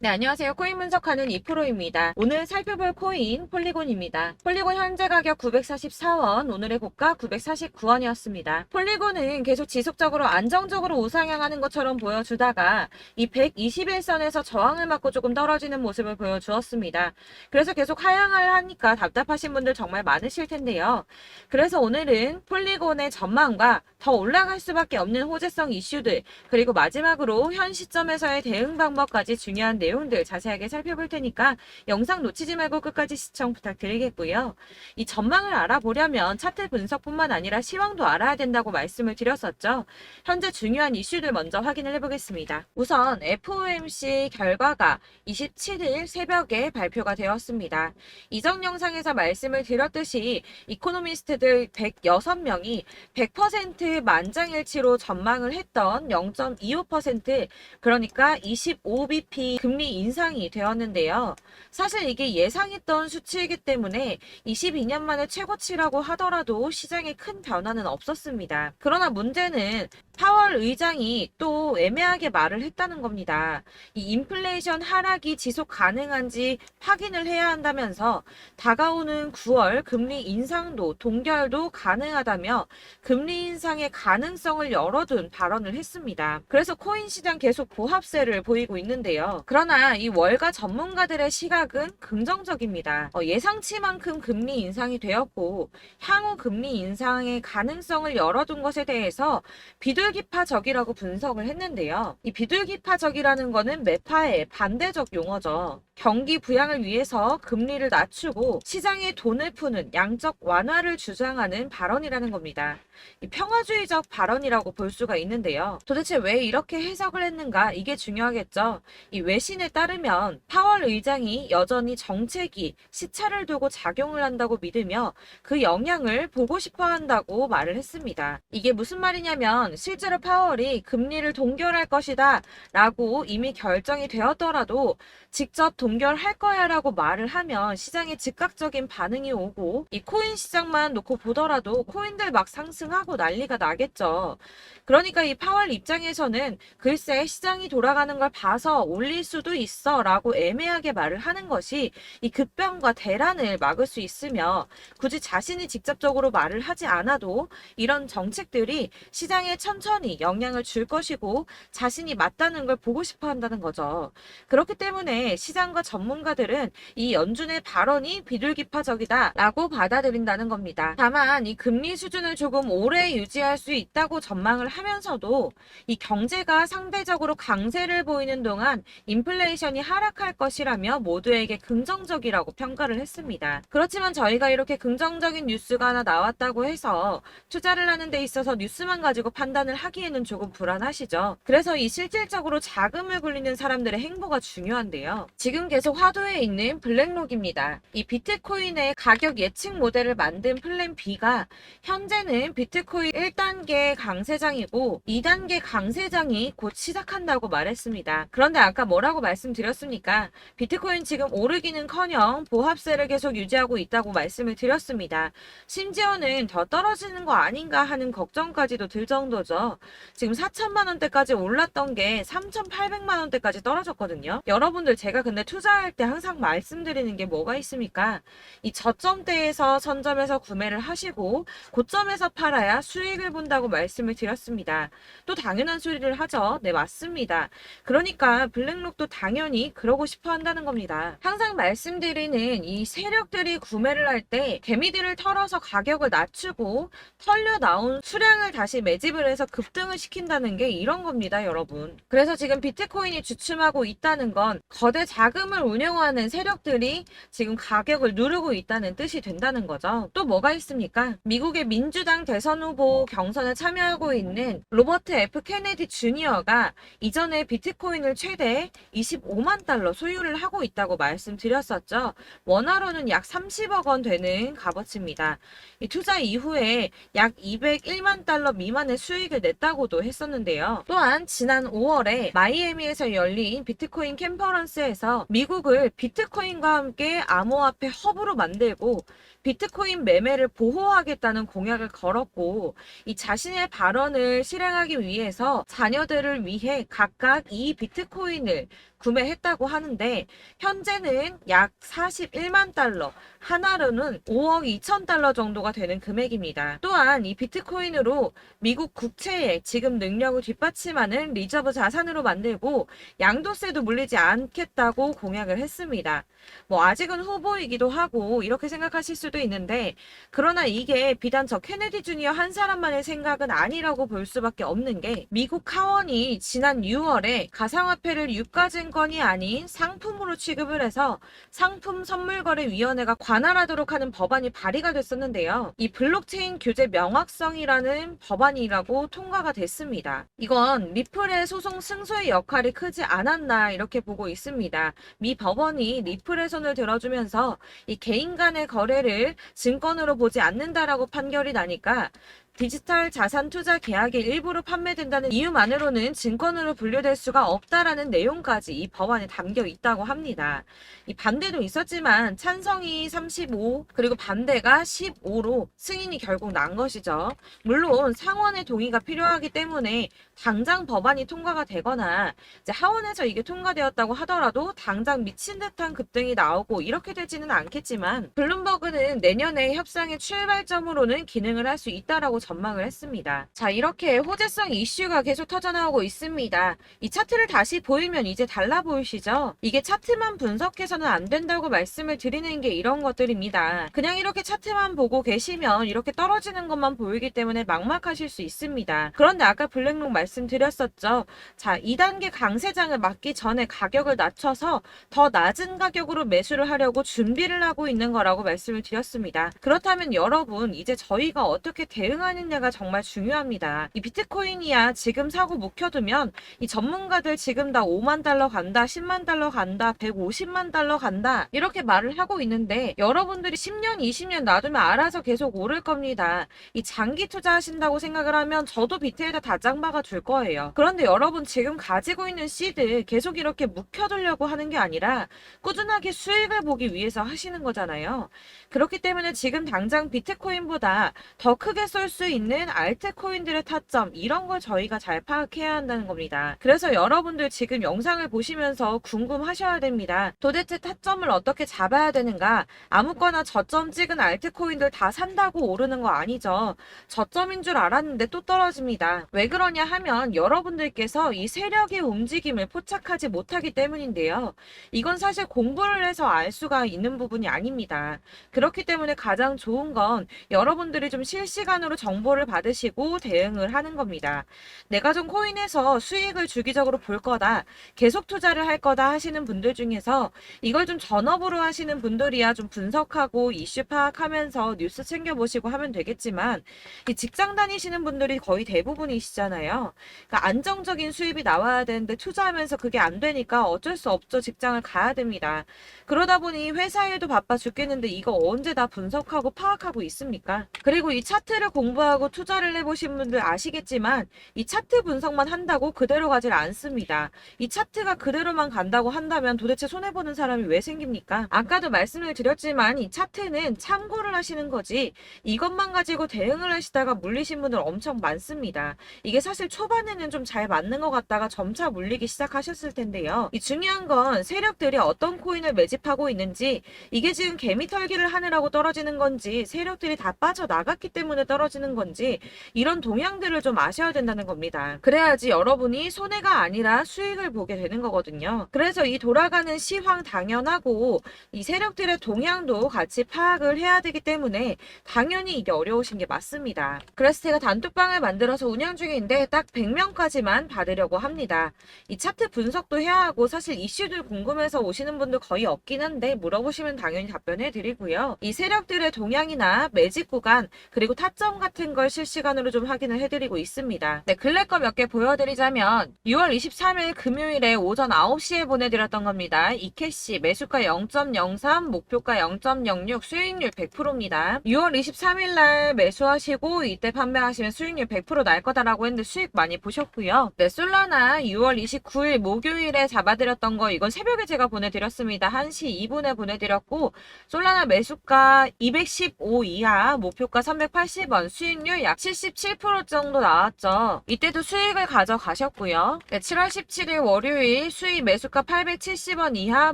네, 안녕하세요. 코인 분석하는 이프로입니다. 오늘 살펴볼 코인 폴리곤입니다. 폴리곤 현재 가격 944원, 오늘의 고가 949원이었습니다. 폴리곤은 계속 지속적으로 안정적으로 우상향하는 것처럼 보여주다가 이 121선에서 저항을 맞고 조금 떨어지는 모습을 보여주었습니다. 그래서 계속 하향을 하니까 답답하신 분들 정말 많으실 텐데요. 그래서 오늘은 폴리곤의 전망과 더 올라갈 수밖에 없는 호재성 이슈들, 그리고 마지막으로 현 시점에서의 대응 방법까지 중요한 내용들 자세하게 살펴볼 테니까 영상 놓치지 말고 끝까지 시청 부탁드리겠고요. 이 전망을 알아보려면 차트 분석뿐만 아니라 시황도 알아야 된다고 말씀을 드렸었죠. 현재 중요한 이슈들 먼저 확인을 해보겠습니다. 우선 FOMC 결과가 27일 새벽에 발표가 되었습니다. 이전 영상에서 말씀을 드렸듯이 이코노미스트들 106명이 100% 만장일치로 전망을 했던 0.25%, 그러니까 25bp 금리 인상이 되었는데요. 사실 이게 예상했던 수치이기 때문에 22년 만에 최고치라고 하더라도 시장에 큰 변화는 없었습니다. 그러나 문제는 파월 의장이 또 애매하게 말을 했다는 겁니다. 이 인플레이션 하락이 지속 가능한지 확인을 해야 한다면서 다가오는 9월 금리 인상도 동결도 가능하다며 금리 인상의 가능성을 열어둔 발언을 했습니다. 그래서 코인 시장 계속 보합세를 보이고 있는데요. 그러나 이 월가 전문가들의 시각은 긍정적입니다. 예상치만큼 금리 인상이 되었고 향후 금리 인상의 가능성을 열어둔 것에 대해서 비둘기파적이라고 분석을 했는데요. 이 비둘기파적이라는 거는 매파의 반대적 용어죠. 경기 부양을 위해서 금리를 낮추고 시장에 돈을 푸는 양적 완화를 주장하는 발언이라는 겁니다. 이 평화주의적 발언이라고 볼 수가 있는데요. 도대체 왜 이렇게 해석을 했는가? 이게 중요하겠죠. 이 외신에 따르면 파월 의장이 여전히 정책이 시차를 두고 작용을 한다고 믿으며 그 영향을 보고 싶어 한다고 말을 했습니다. 이게 무슨 말이냐면 실제로 파월이 금리를 동결할 것이다 라고 이미 결정이 되었더라도 직접 동결할 거야 라고 말을 하면 시장에 즉각적인 반응이 오고 이 코인 시장만 놓고 보더라도 코인들 막 상승하고 난리가 나겠죠. 그러니까 이 파월 입장에서는 글쎄 시장이 돌아가는 걸 봐서 올릴 수도 있어 라고 애매하게 말을 하는 것이 이 급변과 대란을 막을 수 있으며 굳이 자신이 직접적으로 말을 하지 않아도 이런 정책들이 시장에 천천히 영향을 줄 것이고 자신이 맞다는 걸 보고 싶어 한다는 거죠. 그렇기 때문에 시장과 전문가들은 이 연준의 발언이 비둘기파적이다 라고 받아들인다는 겁니다. 다만 이 금리 수준을 조금 오래 유지할 수 있다고 전망을 하면서도 이 경제가 상대적으로 강세를 보이는 동안 인플레이션이 하락할 것이라며 모두에게 긍정적이라고 평가를 했습니다. 그렇지만 저희가 이렇게 긍정적인 뉴스가 하나 나왔다고 해서 투자를 하는 데 있어서 뉴스만 가지고 판단을 하기에는 조금 불안하시죠. 그래서 이 실질적으로 자금을 굴리는 사람들의 행보가 중요한데요. 지금 계속 화두에 있는 블랙록입니다. 이 비트코인의 가격 예측 모델을 만든 플랜 B가 현재는 비트코인 1단계 강세장이고 2단계 강세장이 곧 시작한다고 말했습니다. 그런데 아까 뭐라고 말씀드렸습니까? 비트코인 지금 오르기는커녕 보합세를 계속 유지하고 있다고 말씀을 드렸습니다. 심지어는 더 떨어지는 거 아닌가 하는 걱정까지도 들 정도죠. 지금 4천만 원대까지 올랐던 게 3,800만 원대까지 떨어졌거든요. 여러분들 제가 근데 투자할 때 항상 말씀드리는 게 뭐가 있습니까? 이 저점대에서 선점해서 구매를 하시고 고점에서 팔아야 수익을 본다고 말씀을 드렸습니다. 또 당연한 소리를 하죠. 네, 맞습니다. 그러니까 블랙록도 당연히 그러고 싶어 한다는 겁니다. 항상 말씀드리는 이 세력들이 구매를 할 때 개미들을 털어서 가격을 낮추고 털려 나온 수량을 다시 매집을 해서 급등을 시킨다는 게 이런 겁니다, 여러분. 그래서 지금 비트코인이 주춤하고 있다는 건 거대 자금을 운영하는 세력들이 지금 가격을 누르고 있다는 뜻이 된다는 거죠. 또 뭐가 있습니까? 미국의 민주당 대선 후보 경선에 참여하고 있는 로버트 F 케네디 주니어가 이전에 비트코인을 최대 25만 달러 소유를 하고 있다고 말씀드렸었죠. 원화로는 약 30억 원 되는 값어치입니다. 이 투자 이후에 약 201만 달러 미만의 수익을 냈다고도 했었는데요. 또한 지난 5월에 마이애미에서 열린 비트코인 컨퍼런스에서 미국을 비트코인과 함께 암호화폐 허브로 만들고 비트코인 매매를 보호하겠다는 공약을 걸었고 이 자신의 발언을 실행하기 위해서 자녀들을 위해 각각 이 비트코인을 구매했다고 하는데 현재는 약 41만 달러, 하나로는 5억 2천 달러 정도가 되는 금액입니다. 또한 이 비트코인으로 미국 국채의 지급 능력을 뒷받침하는 리저브 자산으로 만들고 양도세도 물리지 않겠다고 공약을 했습니다. 뭐 아직은 후보이기도 하고 이렇게 생각하실 수도 있는데, 그러나 이게 비단 저 케네디 주니어 한 사람만의 생각은 아니라고 볼 수밖에 없는 게, 미국 하원이 지난 6월에 가상화폐를 유가증권이 아닌 상품으로 취급을 해서 상품선물거래위원회가 관할하도록 하는 법안이 발의가 됐었는데요. 이 블록체인 규제 명확성이라는 법안이라고 통과가 됐습니다. 이건 리플의 소송 승소의 역할이 크지 않았나 이렇게 보고 있습니다. 미 법원이 리플의 손을 들어주면서 이 개인 간의 거래를 증권으로 보지 않는다라고 판결이 나니까 디지털 자산 투자 계약이 일부러 판매된다는 이유만으로는 증권으로 분류될 수가 없다라는 내용까지 이 법안에 담겨 있다고 합니다. 이 반대도 있었지만 찬성이 35 그리고 반대가 15로 승인이 결국 난 것이죠. 물론 상원의 동의가 필요하기 때문에 당장 법안이 통과가 되거나 이제 하원에서 이게 통과되었다고 하더라도 당장 미친 듯한 급등이 나오고 이렇게 되지는 않겠지만, 블룸버그는 내년에 협상의 출발점으로는 기능을 할 수 있다라고 전망을 했습니다. 자, 이렇게 호재성 이슈가 계속 터져나오고 있습니다. 이 차트를 다시 보이면 이제 달라 보이시죠? 이게 차트만 분석해서는 안 된다고 말씀을 드리는 게 이런 것들입니다. 그냥 이렇게 차트만 보고 계시면 이렇게 떨어지는 것만 보이기 때문에 막막하실 수 있습니다. 그런데 아까 블랙록 말씀드렸었죠. 자, 2단계 강세장을 맞기 전에 가격을 낮춰서 더 낮은 가격으로 매수를 하려고 준비를 하고 있는 거라고 말씀을 드렸습니다. 그렇다면 여러분, 이제 저희가 어떻게 대응하느냐가 정말 중요합니다. 이 비트코인이야 지금 사고 묵혀두면 이 전문가들 지금 다 5만 달러 간다, 10만 달러 간다, 150만 달러 간다 이렇게 말을 하고 있는데, 여러분들이 10년, 20년 놔두면 알아서 계속 오를 겁니다. 이 장기 투자하신다고 생각을 하면 저도 비트에다 다 짱박아 줄 거예요. 그런데 여러분 지금 가지고 있는 씨드 계속 이렇게 묵혀두려고 하는 게 아니라 꾸준하게 수익을 보기 위해서 하시는 거잖아요. 그렇기 때문에 지금 당장 비트코인보다 더 크게 쏠 수 있는 알트코인들의 타점, 이런 걸 저희가 잘 파악해야 한다는 겁니다. 그래서 여러분들 지금 영상을 보시면서 궁금하셔야 됩니다. 도대체 타점을 어떻게 잡아야 되는가? 아무거나 저점 찍은 알트코인들 다 산다고 오르는 거 아니죠. 저점인 줄 알았는데 또 떨어집니다. 왜 그러냐 하면 여러분들께서 이 세력의 움직임을 포착하지 못하기 때문인데요. 이건 사실 공부를 해서 알 수가 있는 부분이 아닙니다. 그렇기 때문에 가장 좋은 건 여러분들이 좀 실시간으로 정보를 받으시고 대응을 하는 겁니다. 내가 좀 코인에서 수익을 주기적으로 볼 거다, 계속 투자를 할 거다 하시는 분들 중에서 이걸 좀 전업으로 하시는 분들이야 좀 분석하고 이슈 파악하면서 뉴스 챙겨보시고 하면 되겠지만, 이 직장 다니시는 분들이 거의 대부분이시잖아요. 그러니까 안정적인 수입이 나와야 되는데 투자하면서 그게 안 되니까 어쩔 수 없죠. 직장을 가야 됩니다. 그러다 보니 회사 일도 바빠 죽겠는데 이거 언제 다 분석하고 파악하고 있습니까? 그리고 이 차트를 공부하고 투자를 해보신 분들 아시겠지만 이 차트 분석만 한다고 그대로 가질 않습니다. 이 차트가 그대로만 간다고 한다면 도대체 손해보는 사람이 왜 생깁니까? 아까도 말씀을 드렸지만 이 차트는 참고를 하시는 거지 이것만 가지고 대응을 하시다가 물리신 분들 엄청 많습니다. 이게 사실 초반에는 좀 잘 맞는 것 같다가 점차 물리기 시작하셨을 텐데요. 이 중요한 건 세력들이 어떤 코인을 매집하고 있는지, 이게 지금 개미털기를 하느라고 떨어지는 건지 세력들이 다 빠져나갔기 때문에 떨어지는 건지, 이런 동향들을 좀 아셔야 된다는 겁니다. 그래야지 여러분이 손해가 아니라 수익을 보게 되는 거거든요. 그래서 이 돌아가는 시황 당연하고 이 세력들의 동향도 같이 파악을 해야 되기 때문에 당연히 이게 어려우신 게 맞습니다. 그래서 제가 단톡방을 만들어서 운영 중인데 딱 100명까지만 받으려고 합니다. 이 차트 분석도 해야 하고 사실 이슈들 궁금해서 오시는 분들 거의 없긴 한데 물어보시면 당연히 답변해 드리고요. 이 세력들의 동향이나 매집 구간 그리고 타점 같은 걸 실시간으로 좀 확인을 해드리고 있습니다. 네, 근래 거 몇 개 보여드리자면 6월 23일 금요일에 오전 9시에 보내드렸던 겁니다. 이캐시 매수가 0.03, 목표가 0.06, 수익률 100%입니다. 6월 23일 날 매수하시고 이때 판매하시면 수익률 100% 날 거다라고 했는데 수익 많이 보셨고요. 네, 솔라나 6월 29일 목요일에 잡아드렸던 거 이건 새벽에 제가 보내드렸습니다. 1시 2분에 보내드렸고 솔라나 매수가 215 이하, 목표가 380원, 수익 수익률 약 77% 정도 나왔죠. 이때도 수익을 가져가셨고요. 네, 7월 17일 월요일 수익 매수가 870원 이하,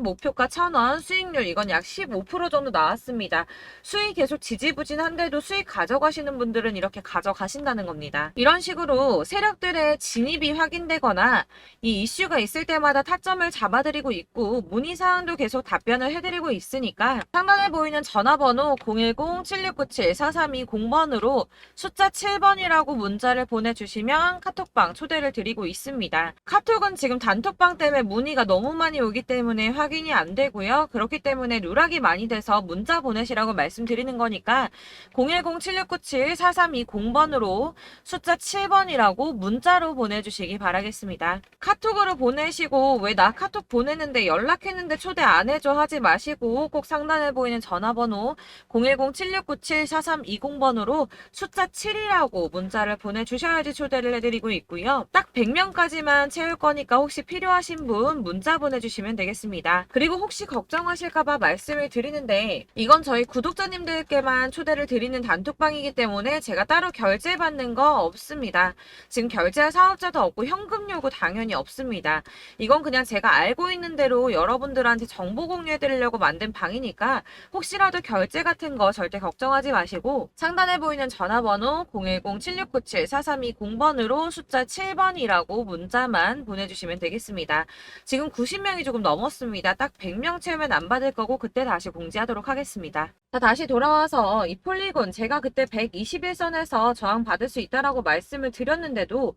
목표가 1000원, 수익률 이건 약 15% 정도 나왔습니다. 수익 계속 지지부진한데도 수익 가져가시는 분들은 이렇게 가져가신다는 겁니다. 이런 식으로 세력들의 진입이 확인되거나 이 이슈가 있을 때마다 타점을 잡아드리고 있고 문의사항도 계속 답변을 해드리고 있으니까 상단에 보이는 전화번호 010-7697-4320번으로 숫자 7번이라고 문자를 보내주시면 카톡방 초대를 드리고 있습니다. 카톡은 지금 단톡방 때문에 문의가 너무 많이 오기 때문에 확인이 안 되고요. 그렇기 때문에 누락이 많이 돼서 문자 보내시라고 말씀드리는 거니까 010-7697-4320번으로 숫자 7번이라고 문자로 보내주시기 바라겠습니다. 카톡으로 보내시고 왜 나 카톡 보냈는데 연락했는데 초대 안 해줘 하지 마시고 꼭 상단에 보이는 전화번호 010-7697-4320번으로 숫자 7이라고 문자를 보내주셔야지 초대를 해드리고 있고요. 딱 100명까지만 채울 거니까 혹시 필요하신 분 문자 보내주시면 되겠습니다. 그리고 혹시 걱정하실까봐 말씀을 드리는데 이건 저희 구독자님들께만 초대를 드리는 단톡방이기 때문에 제가 따로 결제받는 거 없습니다. 지금 결제할 사업자도 없고 현금 요구 당연히 없습니다. 이건 그냥 제가 알고 있는 대로 여러분들한테 정보 공유해 드리려고 만든 방이니까 혹시라도 결제 같은 거 절대 걱정하지 마시고 상단에 보이는 전화번호 010-7697-4320번으로 숫자 7번이라고 문자만 보내주시면 되겠습니다. 지금 90명이 조금 넘었습니다. 딱 100명 채우면 안 받을 거고 그때 다시 공지하도록 하겠습니다. 자, 다시 돌아와서 이 폴리곤 제가 그때 121선에서 저항 받을 수 있다라고 말씀을 드렸는데도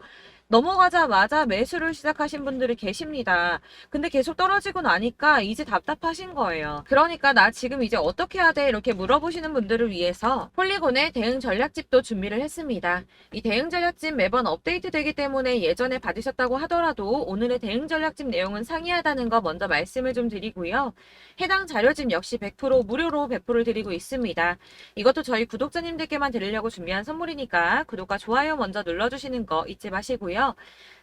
넘어가자마자 매수를 시작하신 분들이 계십니다. 근데 계속 떨어지고 나니까 이제 답답하신 거예요. 그러니까 나 지금 이제 어떻게 해야 돼? 이렇게 물어보시는 분들을 위해서 폴리곤의 대응 전략집도 준비를 했습니다. 이 대응 전략집 매번 업데이트 되기 때문에 예전에 받으셨다고 하더라도 오늘의 대응 전략집 내용은 상이하다는 거 먼저 말씀을 좀 드리고요. 해당 자료집 역시 100% 무료로 배포를 드리고 있습니다. 이것도 저희 구독자님들께만 드리려고 준비한 선물이니까 구독과 좋아요 먼저 눌러주시는 거 잊지 마시고요.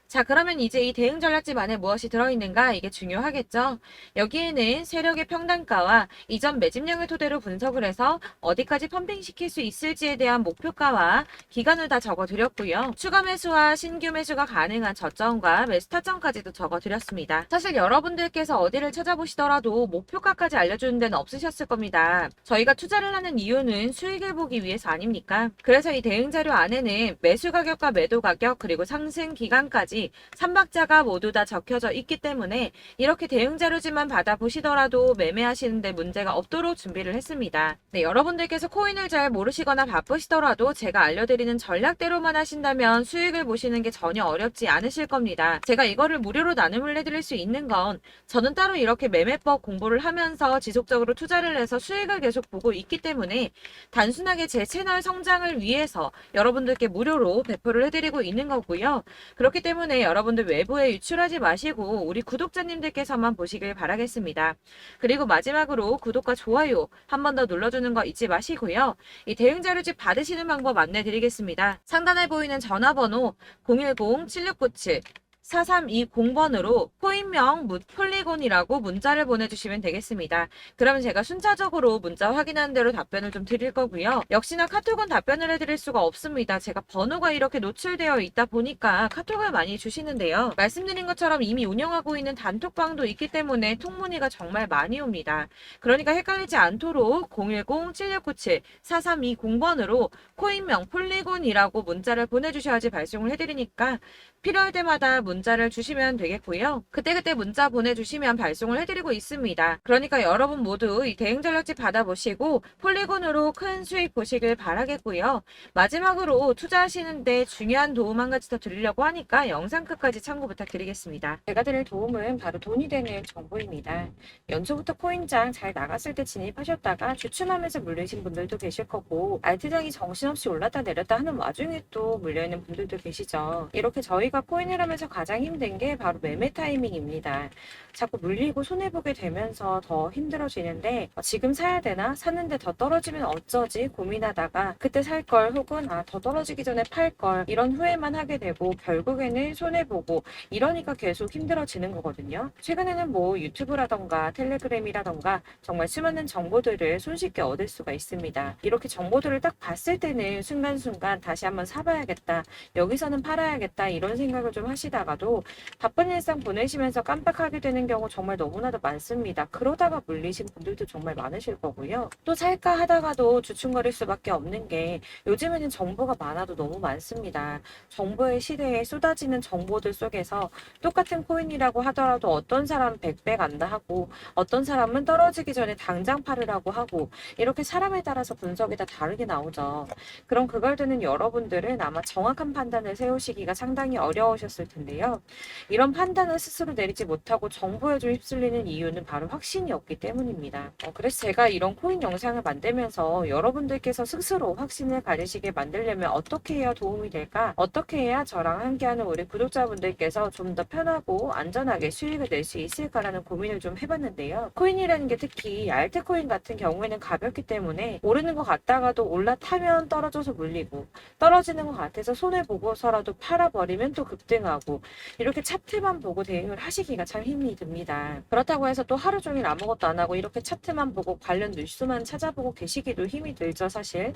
자, 그러면 이제 이 대응 전략집 안에 무엇이 들어있는가 이게 중요하겠죠. 여기에는 세력의 평단가와 이전 매집량을 토대로 분석을 해서 어디까지 펌핑시킬 수 있을지에 대한 목표가와 기간을 다 적어드렸고요. 추가 매수와 신규 매수가 가능한 저점과 매수 타점까지도 적어드렸습니다. 사실 여러분들께서 어디를 찾아보시더라도 목표가까지 알려주는 데는 없으셨을 겁니다. 저희가 투자를 하는 이유는 수익을 보기 위해서 아닙니까? 그래서 이 대응 자료 안에는 매수 가격과 매도 가격 그리고 상승 기간까지 3박자가 모두 다 적혀져 있기 때문에 이렇게 대응 자료지만 받아보시더라도 매매하시는데 문제가 없도록 준비를 했습니다. 네, 여러분들께서 코인을 잘 모르시거나 바쁘시더라도 제가 알려드리는 전략대로만 하신다면 수익을 보시는 게 전혀 어렵지 않으실 겁니다. 제가 이거를 무료로 나눔을 해드릴 수 있는 건 저는 따로 이렇게 매매법 공부를 하면서 지속적으로 투자를 해서 수익을 계속 보고 있기 때문에 단순하게 제 채널 성장을 위해서 여러분들께 무료로 배포를 해드리고 있는 거고요. 그렇기 때문에 여러분들 외부에 유출하지 마시고 우리 구독자님들께서만 보시길 바라겠습니다. 그리고 마지막으로 구독과 좋아요 한 번 더 눌러주는 거 잊지 마시고요. 이 대응 자료집 받으시는 방법 안내 드리겠습니다. 상단에 보이는 전화번호 010-7697 4320번으로 코인명 폴리곤이라고 문자를 보내주시면 되겠습니다. 그러면 제가 순차적으로 문자 확인하는 대로 답변을 좀 드릴 거고요. 역시나 카톡은 답변을 해드릴 수가 없습니다. 제가 번호가 이렇게 노출되어 있다 보니까 카톡을 많이 주시는데요. 말씀드린 것처럼 이미 운영하고 있는 단톡방도 있기 때문에 통문의가 정말 많이 옵니다. 그러니까 헷갈리지 않도록 010-7697-4320번으로 코인명 폴리곤이라고 문자를 보내주셔야지 발송을 해드리니까 필요할 때마다 문자를 주시면 되겠고요. 그때그때 문자 보내주시면 발송을 해드리고 있습니다. 그러니까 여러분 모두 이 대응 전략집 받아보시고 폴리곤으로 큰 수익 보시길 바라겠고요. 마지막으로 투자하시는데 중요한 도움 한 가지 더 드리려고 하니까 영상 끝까지 참고 부탁드리겠습니다. 제가 드릴 도움은 바로 돈이 되는 정보입니다. 연초부터 코인장 잘 나갔을 때 진입하셨다가 주춤하면서 물리신 분들도 계실 거고 알트장이 정신없이 올랐다 내렸다 하는 와중에 또 물려있는 분들도 계시죠. 이렇게 저희가 우리가 코인을 하면서 가장 힘든 게 바로 매매 타이밍입니다. 자꾸 물리고 손해보게 되면서 더 힘들어지는데 지금 사야 되나? 샀는데 더 떨어지면 어쩌지? 고민하다가 그때 살 걸 혹은 더 떨어지기 전에 팔 걸 이런 후회만 하게 되고 결국에는 손해보고 이러니까 계속 힘들어지는 거거든요. 최근에는 뭐 유튜브라던가 텔레그램이라던가 정말 수많은 정보들을 손쉽게 얻을 수가 있습니다. 이렇게 정보들을 딱 봤을 때는 순간순간 다시 한번 사봐야겠다. 여기서는 팔아야겠다. 이런 생각을 좀 하시다가도 바쁜 일상 보내시면서 깜빡하게 되는 경우 정말 너무나도 많습니다. 그러다가 물리신 분들도 정말 많으실 거고요. 또 살까 하다가도 주춤거릴 수밖에 없는 게 요즘에는 정보가 많아도 너무 많습니다. 정보의 시대에 쏟아지는 정보들 속에서 똑같은 코인이라고 하더라도 어떤 사람은 100배 간다 하고 어떤 사람은 떨어지기 전에 당장 팔으라고 하고 이렇게 사람에 따라서 분석이 다 다르게 나오죠. 그럼 그걸 듣는 여러분들은 아마 정확한 판단을 세우시기가 상당히 어려우셨을 텐데요. 이런 판단을 스스로 내리지 못하고 정보에 좀 휩쓸리는 이유는 바로 확신이 없기 때문입니다. 그래서 제가 이런 코인 영상을 만들면서 여러분들께서 스스로 확신을 가지시게 만들려면 어떻게 해야 도움이 될까? 어떻게 해야 저랑 함께하는 우리 구독자분들께서 좀 더 편하고 안전하게 수익을 낼 수 있을까라는 고민을 좀 해봤는데요. 코인이라는 게 특히 알트코인 같은 경우에는 가볍기 때문에 오르는 것 같다가도 올라타면 떨어져서 물리고 떨어지는 것 같아서 손해보고서라도 팔아버리면 또 급등하고 이렇게 차트만 보고 대응을 하시기가 참 힘이 듭니다. 그렇다고 해서 또 하루 종일 아무것도 안 하고 이렇게 차트만 보고 관련 뉴스만 찾아보고 계시기도 힘이 들죠, 사실.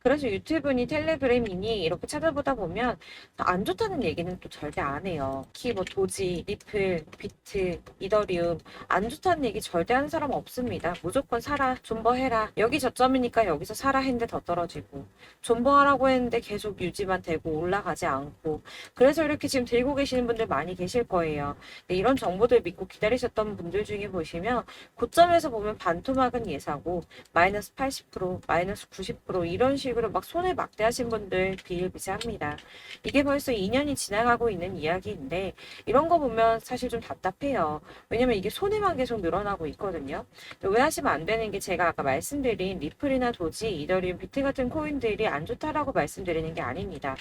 그래서 유튜브니 텔레그램이니 이렇게 찾아보다 보면 안 좋다는 얘기는 또 절대 안 해요. 특히 뭐 도지, 리플, 비트, 이더리움 안 좋다는 얘기 절대 하는 사람 없습니다. 무조건 사라, 존버해라. 여기 저점이니까 여기서 사라 했는데 더 떨어지고 존버하라고 했는데 계속 유지만 되고 올라가지 않고 그래서 이렇게 지금 들고 계시는 분들 많이 계실 거예요. 근데 이런 정보들 믿고 기다리셨던 분들 중에 보시면 고점에서 보면 반토막은 예사고 마이너스 80%, 마이너스 90% 이런 식으로 막 손해 막대하신 분들 비일비재합니다. 이게 벌써 2년이 지나가고 있는 이야기인데 이런 거 보면 사실 좀 답답해요. 왜냐면 이게 손해만 계속 늘어나고 있거든요. 오해하시면 안 되는 게 제가 아까 말씀드린 리플이나 도지, 이더리움, 비트 같은 코인들이 안 좋다라고 말씀드리는 게 아닙니다.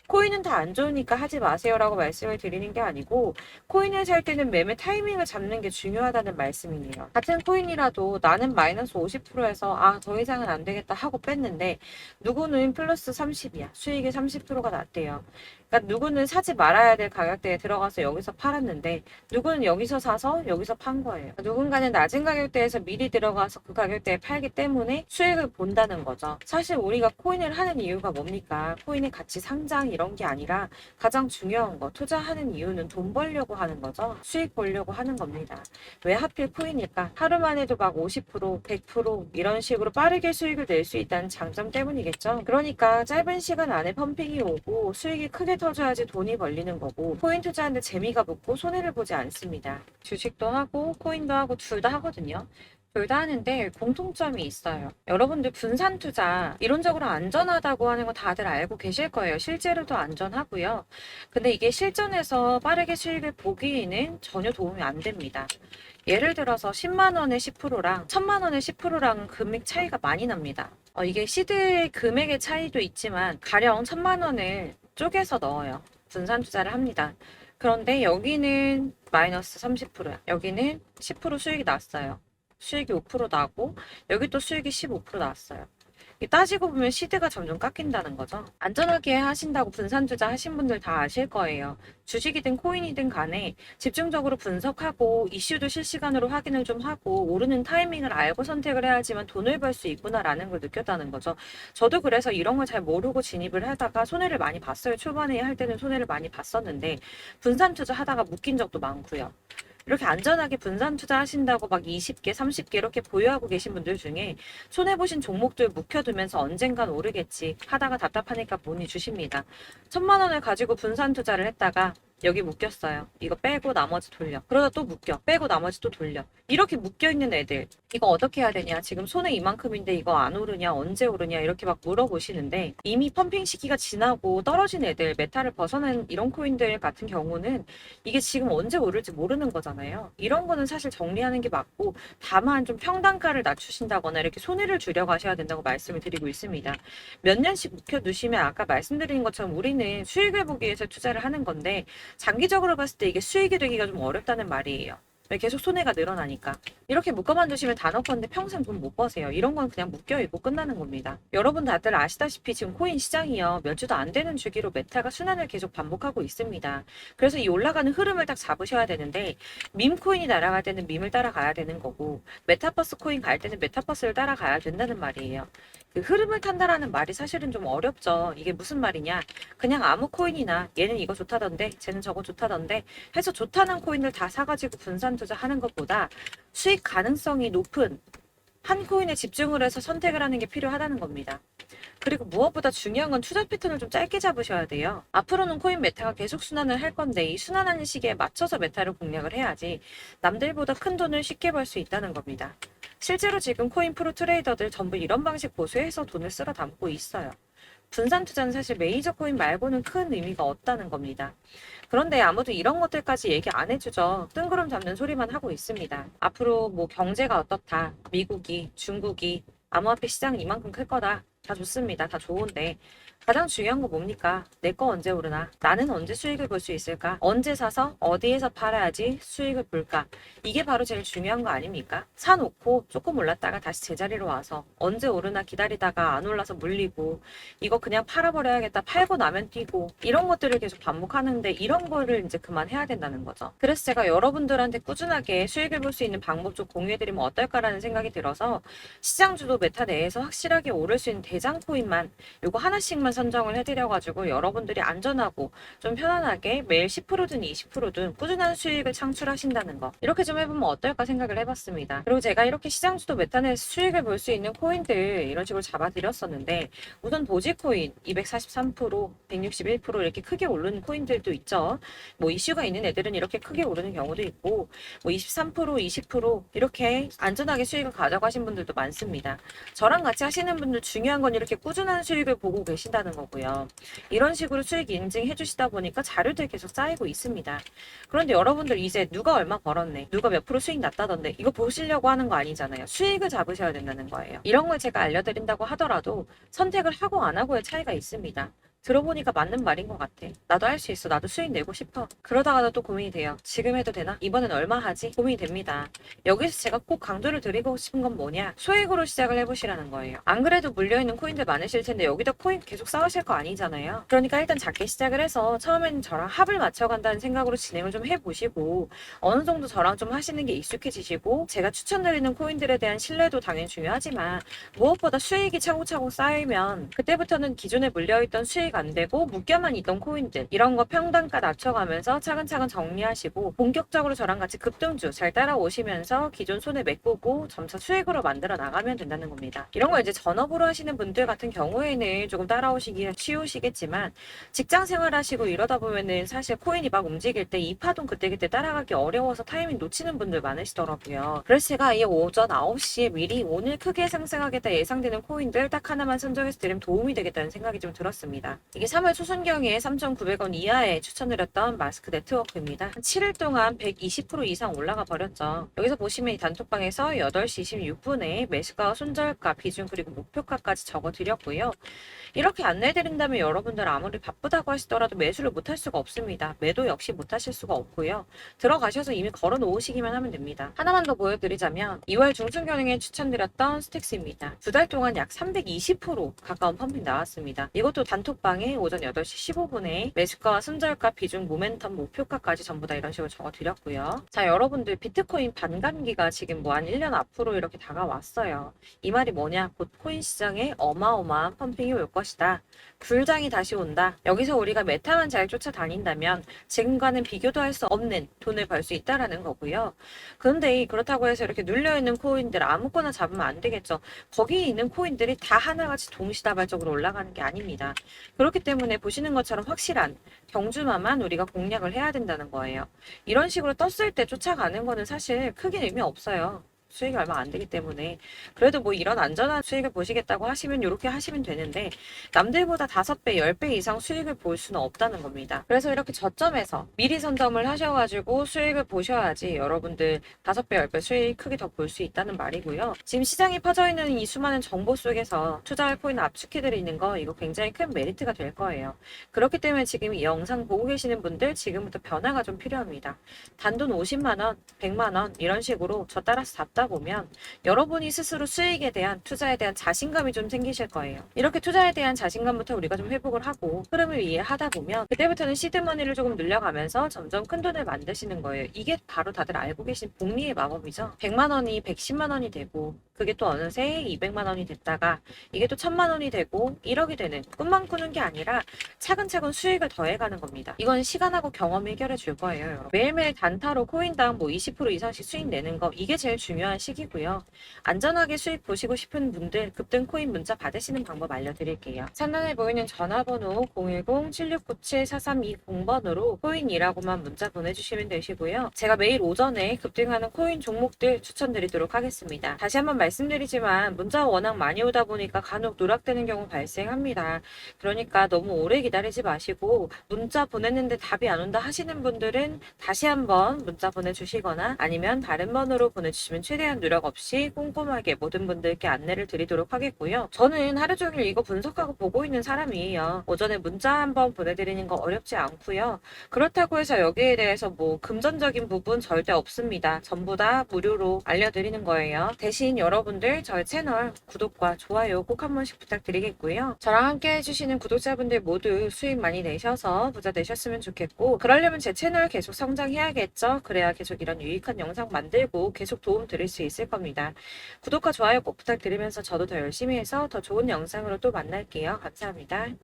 코인은 다 안 좋으니까 하지 마세요라고 말씀을 드리는 게 아니고 코인을 살 때는 매매 타이밍을 잡는 게 중요하다는 말씀이에요. 같은 코인이라도 나는 마이너스 50%에서 더 이상은 안 되겠다 하고 뺐는데 누구는 플러스 30이야. 수익이 30%가 났대요. 그러니까 누구는 사지 말아야 될 가격대에 들어가서 여기서 팔았는데 누구는 여기서 사서 여기서 판 거예요. 누군가는 낮은 가격대에서 미리 들어가서 그 가격대에 팔기 때문에 수익을 본다는 거죠. 사실 우리가 코인을 하는 이유가 뭡니까? 코인의 가치 상장 이런 게 아니라 가장 중요한 거 투자하는 이유는 돈 벌려고 하는 거죠. 수익 보려고 하는 겁니다. 왜 하필 코인일까? 하루만 해도 막 50%, 100% 이런 식으로 빠르게 수익을 낼 수 있다는 장점 때문이겠죠. 그러니까 짧은 시간 안에 펌핑이 오고 수익이 크게 터져야지 돈이 벌리는 거고 코인 투자하는데 재미가 붙고 손해를 보지 않습니다. 주식도 하고 코인도 하고 둘 다 하거든요. 둘 다 하는데 공통점이 있어요. 여러분들 분산 투자 이론적으로 안전하다고 하는 거 다들 알고 계실 거예요. 실제로도 안전하고요. 근데 이게 실전에서 빠르게 수익을 보기에는 전혀 도움이 안 됩니다. 예를 들어서 10만 원의 10%랑 1000만 원의 10%랑 금액 차이가 많이 납니다. 이게 시드의 금액의 차이도 있지만 가령 1000만 원을 쪼개서 넣어요. 분산 투자를 합니다. 그런데 여기는 마이너스 30%야. 여기는 10% 수익이 났어요. 수익이 5% 나고 여기 또 수익이 15% 나왔어요. 따지고 보면 시드가 점점 깎인다는 거죠. 안전하게 하신다고 분산 투자 하신 분들 다 아실 거예요. 주식이든 코인이든 간에 집중적으로 분석하고 이슈도 실시간으로 확인을 좀 하고 오르는 타이밍을 알고 선택을 해야지만 돈을 벌 수 있구나라는 걸 느꼈다는 거죠. 저도 그래서 이런 걸 잘 모르고 진입을 하다가 손해를 많이 봤어요. 초반에 할 때는 손해를 많이 봤었는데 분산 투자 하다가 묶인 적도 많고요. 이렇게 안전하게 분산 투자하신다고 막 20개, 30개 이렇게 보유하고 계신 분들 중에 손해보신 종목들 묵혀두면서 언젠간 오르겠지 하다가 답답하니까 문의 주십니다. 1000만 원을 가지고 분산 투자를 했다가 여기 묶였어요. 이거 빼고 나머지 돌려. 그러다 또 묶여. 빼고 나머지 또 돌려. 이렇게 묶여있는 애들. 이거 어떻게 해야 되냐? 지금 손에 이만큼인데 이거 안 오르냐? 언제 오르냐? 이렇게 막 물어보시는데 이미 펌핑 시기가 지나고 떨어진 애들, 메타를 벗어난 이런 코인들 같은 경우는 이게 지금 언제 오를지 모르는 거잖아요. 이런 거는 사실 정리하는 게 맞고 다만 좀 평단가를 낮추신다거나 이렇게 손해를 줄여가셔야 된다고 말씀을 드리고 있습니다. 몇 년씩 묵혀두시면 아까 말씀드린 것처럼 우리는 수익을 보기 위해서 투자를 하는 건데 장기적으로 봤을 때 이게 수익이 되기가 좀 어렵다는 말이에요. 왜 계속 손해가 늘어나니까. 이렇게 묶어만 두시면 다 넣건데 평생 돈 못 버세요. 이런 건 그냥 묶여있고 끝나는 겁니다. 여러분 다들 아시다시피 지금 코인 시장이요. 몇 주도 안 되는 주기로 메타가 순환을 계속 반복하고 있습니다. 그래서 이 올라가는 흐름을 딱 잡으셔야 되는데 밈 코인이 날아갈 때는 밈을 따라가야 되는 거고 메타버스 코인 갈 때는 메타버스를 따라가야 된다는 말이에요. 그 흐름을 탄다라는 말이 사실은 좀 어렵죠. 이게 무슨 말이냐. 그냥 아무 코인이나 얘는 이거 좋다던데 쟤는 저거 좋다던데 해서 좋다는 코인을 다 사가지고 분산 투자하는 것보다 수익 가능성이 높은 한 코인에 집중을 해서 선택을 하는 게 필요하다는 겁니다. 그리고 무엇보다 중요한 건 투자 패턴을 좀 짧게 잡으셔야 돼요. 앞으로는 코인 메타가 계속 순환을 할 건데 이 순환하는 시기에 맞춰서 메타를 공략을 해야지 남들보다 큰 돈을 쉽게 벌 수 있다는 겁니다. 실제로 지금 코인 프로 트레이더들 전부 이런 방식 보수해서 돈을 쓸어 담고 있어요. 분산 투자는 사실 메이저 코인 말고는 큰 의미가 없다는 겁니다. 그런데 아무도 이런 것들까지 얘기 안 해주죠. 뜬구름 잡는 소리만 하고 있습니다. 앞으로 뭐 경제가 어떻다, 미국이, 중국이, 암호화폐 시장은 이만큼 클 거다. 다 좋습니다. 다 좋은데 가장 중요한 거 뭡니까? 내 거 언제 오르나? 나는 언제 수익을 볼 수 있을까? 언제 사서 어디에서 팔아야지 수익을 볼까? 이게 바로 제일 중요한 거 아닙니까? 사놓고 조금 올랐다가 다시 제자리로 와서 언제 오르나 기다리다가 안 올라서 물리고 이거 그냥 팔아버려야겠다. 팔고 나면 뛰고 이런 것들을 계속 반복하는데 이런 거를 이제 그만해야 된다는 거죠. 그래서 제가 여러분들한테 꾸준하게 수익을 볼 수 있는 방법 좀 공유해드리면 어떨까라는 생각이 들어서 시장주도 메타 내에서 확실하게 오를 수 있는 대장 코인만 요거 하나씩만 선정을 해드려가지고 여러분들이 안전하고 좀 편안하게 매일 10%든 20%든 꾸준한 수익을 창출하신다는 거 이렇게 좀 해보면 어떨까 생각을 해봤습니다. 그리고 제가 이렇게 시장주도 메타내에서 수익을 볼 수 있는 코인들 이런 식으로 잡아드렸었는데 우선 도지코인 243%, 161% 이렇게 크게 오르는 코인들도 있죠. 뭐 이슈가 있는 애들은 이렇게 크게 오르는 경우도 있고 뭐 23%, 20% 이렇게 안전하게 수익을 가져가신 분들도 많습니다. 저랑 같이 하시는 분들 중요한 건 이렇게 꾸준한 수익을 보고 계신다는 거고요. 이런 식으로 수익 인증해 주시다 보니까 자료들이 계속 쌓이고 있습니다. 그런데 여러분들 이제 누가 얼마 벌었네, 누가 몇 프로 수익 났다던데 이거 보시려고 하는 거 아니잖아요. 수익을 잡으셔야 된다는 거예요. 이런 걸 제가 알려드린다고 하더라도 선택을 하고 안 하고의 차이가 있습니다. 들어보니까 맞는 말인 것 같아. 나도 할 수 있어. 나도 수익 내고 싶어. 그러다가도 또 고민이 돼요. 지금 해도 되나? 이번엔 얼마 하지? 고민이 됩니다. 여기서 제가 꼭 강조를 드리고 싶은 건 뭐냐? 소액으로 시작을 해보시라는 거예요. 안 그래도 물려있는 코인들 많으실 텐데 여기다 코인 계속 쌓으실 거 아니잖아요. 그러니까 일단 작게 시작을 해서 처음에는 저랑 합을 맞춰간다는 생각으로 진행을 좀 해보시고 어느 정도 저랑 좀 하시는 게 익숙해지시고 제가 추천드리는 코인들에 대한 신뢰도 당연히 중요하지만 무엇보다 수익이 차곡차곡 쌓이면 그때부터는 기존에 물려있던 수익 안 되고 묶여만 있던 코인들 이런 거 평단가 낮춰가면서 차근차근 정리하시고 본격적으로 저랑 같이 급등주 잘 따라오시면서 기존 손에 메꾸고 점차 수익으로 만들어 나가면 된다는 겁니다. 이런 거 이제 전업으로 하시는 분들 같은 경우에는 조금 따라오시기 쉬우시겠지만 직장 생활 하시고 이러다 보면은 사실 코인이 막 움직일 때 이 파동 그때그때 따라가기 어려워서 타이밍 놓치는 분들 많으시더라고요. 그래서 제가 아예 오전 9시에 미리 오늘 크게 상승하겠다 예상되는 코인들 딱 하나만 선정해서 드리면 도움이 되겠다는 생각이 좀 들었습니다. 이게 3월 초순경에 3,900원 이하에 추천드렸던 마스크 네트워크입니다. 한 7일 동안 120% 이상 올라가 버렸죠. 여기서 보시면 이 단톡방에서 8시 26분에 매수가, 손절가, 비중 그리고 목표가까지 적어드렸고요. 이렇게 안내해드린다면 여러분들 아무리 바쁘다고 하시더라도 매수를 못할 수가 없습니다. 매도 역시 못하실 수가 없고요. 들어가셔서 이미 걸어 놓으시기만 하면 됩니다. 하나만 더 보여드리자면 2월 중순경에 추천드렸던 스택스입니다. 2달 동안 약 320% 가까운 펌핑 나왔습니다. 이것도 단톡방에 오전 8시 15분에 매수가와 손절가, 비중, 모멘텀, 목표가까지 전부 다 이런 식으로 적어드렸고요. 자, 여러분들 비트코인 반감기가 지금 뭐 한 1년 앞으로 이렇게 다가왔어요. 이 말이 뭐냐? 곧 코인 시장에 어마어마한 펌핑이 올 것이다. 불장이 다시 온다. 여기서 우리가 메타만 잘 쫓아다닌다면 지금과는 비교도 할 수 없는 돈을 벌 수 있다라는 거고요. 그런데 그렇다고 해서 이렇게 눌려있는 코인들 아무거나 잡으면 안 되겠죠. 거기 있는 코인들이 다 하나같이 동시다발적으로 올라가는 게 아닙니다. 그렇기 때문에 보시는 것처럼 확실한 경주마만 우리가 공략을 해야 된다는 거예요. 이런 식으로 떴을 때 쫓아가는 거는 사실 크게 의미 없어요. 수익이 얼마 안 되기 때문에. 그래도 뭐 이런 안전한 수익을 보시겠다고 하시면 이렇게 하시면 되는데, 남들보다 5배, 10배 이상 수익을 볼 수는 없다는 겁니다. 그래서 이렇게 저점에서 미리 선점을 하셔가지고 수익을 보셔야지 여러분들 5배, 10배 수익 크게 더 볼 수 있다는 말이고요. 지금 시장에 퍼져 있는 이 수많은 정보 속에서 투자할 코인을 압축해드리는 거, 이거 굉장히 큰 메리트가 될 거예요. 그렇기 때문에 지금 이 영상 보고 계시는 분들 지금부터 변화가 좀 필요합니다. 단돈 50만원, 100만원 이런 식으로 저 따라서 잡다 보면 여러분이 스스로 수익에 대한, 투자에 대한 자신감이 좀 생기실 거예요. 이렇게 투자에 대한 자신감부터 우리가 좀 회복을 하고 흐름을 이해하다 보면 그때부터는 시드머니를 조금 늘려가면서 점점 큰 돈을 만드시는 거예요. 이게 바로 다들 알고 계신 복리의 마법이죠. 100만원이 110만원이 되고, 그게 또 어느새 200만원이 됐다가 이게 또 1000만원이 되고 1억이 되는, 꿈만 꾸는 게 아니라 차근차근 수익을 더해가는 겁니다. 이건 시간하고 경험이 해결해 줄 거예요. 여러분. 매일매일 단타로 코인당 뭐 20% 이상씩 수익 내는 거, 이게 제일 중요한 시기고요. 안전하게 수익 보시고 싶은 분들 급등 코인 문자 받으시는 방법 알려드릴게요. 상단에 보이는 전화번호 010-7697-4320번으로 코인이라고만 문자 보내주시면 되시고요. 제가 매일 오전에 급등하는 코인 종목들 추천드리도록 하겠습니다. 다시 한번 말씀드리지만 문자가 워낙 많이 오다 보니까 간혹 누락되는 경우 발생합니다. 그러니까 너무 오래 기다리지 마시고, 문자 보냈는데 답이 안 온다 하시는 분들은 다시 한번 문자 보내주시거나 아니면 다른 번호로 보내주시면 최대한 누락 없이 꼼꼼하게 모든 분들께 안내를 드리도록 하겠고요. 저는 하루 종일 이거 분석하고 보고 있는 사람이에요. 오전에 문자 한번 보내드리는 거 어렵지 않고요. 그렇다고 해서 여기에 대해서 뭐 금전적인 부분 절대 없습니다. 전부 다 무료로 알려드리는 거예요. 대신 여러분들 저희 채널 구독과 좋아요 꼭 한 번씩 부탁드리겠고요. 저랑 함께 해주시는 구독자분들 모두 수익 많이 내셔서 부자 되셨으면 좋겠고, 그러려면 제 채널 계속 성장해야겠죠. 그래야 계속 이런 유익한 영상 만들고 계속 도움 드릴 수 있을 겁니다. 구독과 좋아요 꼭 부탁드리면서 저도 더 열심히 해서 더 좋은 영상으로 또 만날게요. 감사합니다.